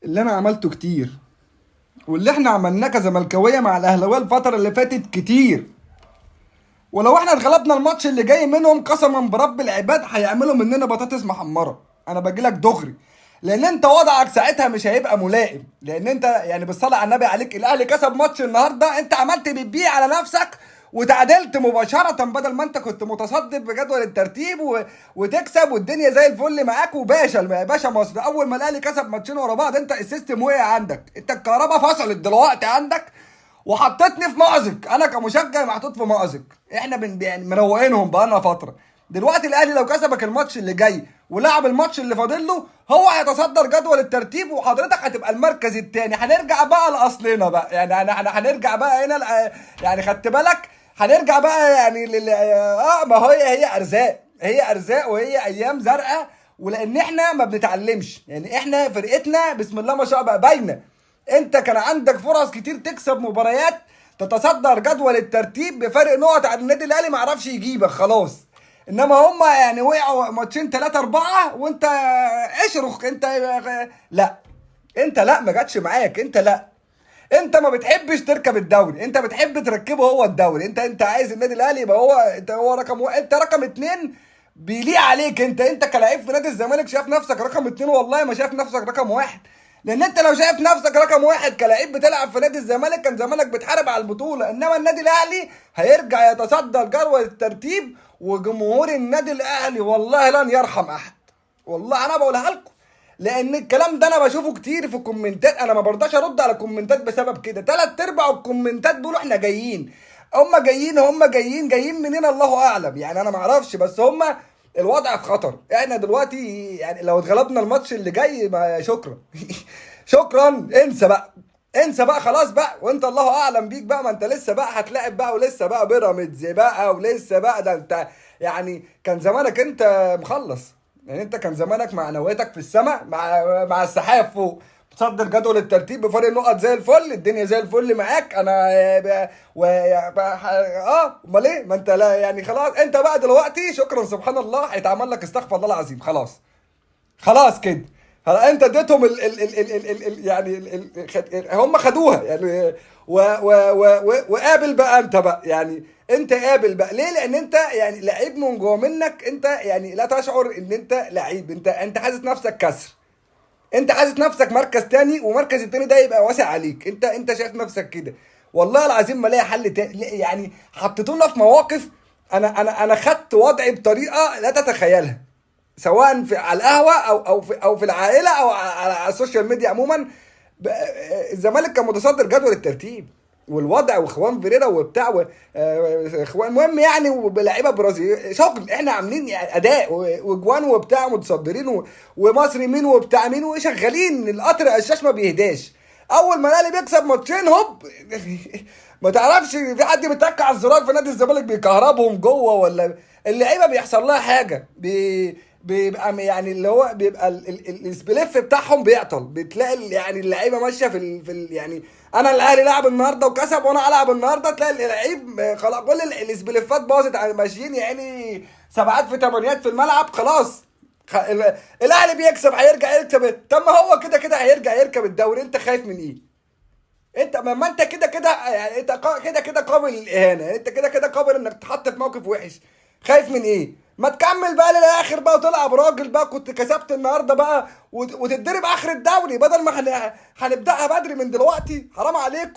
اللي انا عملته كتير، واللي احنا عملناه كزملكاويه مع الاهلاويه الفتره اللي فاتت كتير. ولو احنا اتغلبنا الماتش اللي جاي منهم قسما برب العباد هيعملوا مننا بطاطس محمره. انا باجي لك دغري، لان انت وضعك ساعتها مش هيبقى ملائم، لان انت يعني بالصلاه على النبي عليك الاهلي كسب ماتش النهارده، انت عملت بتبيع على نفسك وتعادلت مباشره بدل ما انت كنت متصدر بجدول الترتيب وتكسب والدنيا زي الفل معاك. وباشا يا باشا مصر اول ما الاهلي كسب ماتشين ورا بعض انت السيستم وقع عندك، انت الكهرباء فصلت دلوقتي عندك وحطيتني في مأزق. انا كمشجع محطوط في مأزق. احنا يعني مروقينهم بقالنا فتره. دلوقتي الاهلي لو كسبك الماتش اللي جاي ولعب الماتش اللي فاضل له هو هيتصدر جدول الترتيب، وحضرتك هتبقى المركز الثاني. هنرجع بقى لاصلنا بقى، يعني هنرجع بقى هنا يعني خدت بالك، هنرجع بقى يعني ما هي ارزاق، هي ارزاق وهي ايام زرقاء. ولان احنا ما بنتعلمش، يعني احنا فرقتنا بسم الله ما شاء الله بقى باينه. انت كان عندك فرص كتير تكسب مباريات تتصدر جدول الترتيب بفرق نقط عن النادي الاهلي، ما عرفش يجيبك خلاص. انما هم يعني وقعوا ماتشين ثلاثة أربعة وانت اشرخ انت. لا انت لا، ما جاتش معاك انت. لا انت ما بتحبش تركب الدوري، انت بتحب تركبه هو الدوري. انت عايز النادي الاهلي يبقى هو، انت هو رقم واحد، انت رقم اتنين. بيليق عليك انت كلاعب في نادي الزمالك شايف نفسك رقم اتنين، والله ما شايف نفسك رقم واحد. لان انت لو شايف نفسك رقم واحد كلاعب بتلعب في نادي الزمالك كان زمانك بتحارب على البطوله. انما النادي الاهلي هيرجع يتصدر جدول الترتيب، وجمهور النادي الاهلي والله لن يرحم احد. والله انا بقولها لكم، لان الكلام ده انا بشوفه كتير في كومنتات. انا ما برضاش ارد على كومنتات بسبب كده. تلات ارباع الكومنتات بيقولوا احنا جايين، هم جايين منين الله اعلم. يعني انا ما اعرفش، بس هم الوضع في خطر. احنا دلوقتي يعني لو اتغلبنا الماتش اللي جاي ما شكرا شكرا. انسى بقى، انسى بقى خلاص بقى، وانت الله اعلم بيك بقى. ما انت لسه بقى هتلاعب بقى، ولسه بقى بيراميدز بقى، ولسه بقى ده انت يعني كان زمانك انت مخلص. يعني انت كان زمانك معنوياتك في السماء مع السحاب فوق، تصدر جدول الترتيب بفرق نقط زي الفل، الدنيا زي الفل معاك. انا امال ايه؟ ما انت لا يعني خلاص انت بقى دلوقتي شكرا سبحان الله هيتعمل لك استغفر الله العظيم. خلاص خلاص كده. خلاص انت اديتهم يعني هم خدوها يعني. وقابل بقى انت بقى، يعني انت قابل بقى ليه؟ لان انت يعني لعيب من جوه منك، انت يعني لا تشعر ان انت لعيب. انت حاسس نفسك كسر، انت حاسس نفسك مركز تاني، ومركز التاني ده يبقى واسع عليك. انت شايف نفسك كده. والله العظيم ما لاقي حل تاني. يعني حطيتونا في مواقف. انا خدت وضعي بطريقه لا تتخيلها، سواء على القهوه او في العائله او على السوشيال ميديا عموما. الزمالك كان متصدر جدول الترتيب والوضع، واخوان فيريرا وبتاع اخوان المهم يعني، وبلاعيبه برازيل شغل. احنا عاملين يعني اداء وجوان وبتاع متصدرين ومصري مين وبتاع مين وشغالين. القطر الشاش ما بيهداش. اول ما الاهلي بيكسب ماتشين هوب ما تعرفش في حد بيتك على الزرار في نادي الزمالك بيكهربهم جوه، ولا اللعيبه بيحصل لها حاجه بيبقى يعني اللي هو بيبقى السبليف بتاعهم بيعطل. بتلاقي يعني اللعيبه ماشيه يعني انا الاهلي لعب النهارده وكسب وانا العب النهارده، تلاقي اللعيب خلاص كل السبليفات باظت ماشيين يعني سبعات في ثمانيات في الملعب خلاص. الاهلي بيكسب هيرجع يكسب. طب ما هو كده كده هيرجع يركب الدوري، انت خايف من ايه؟ انت ما انت كده كده يعني انت كده كده قابل للاهانه، انت كده كده قابل انك تحط في موقف وحش. خايف من ايه؟ ما تكمل بقى للاخر بقى وطلع براجل بقى. كنت كسبت النهارده بقى وتتضرب اخر الدوري بدل ما هنبداها بدري من دلوقتي. حرام عليك.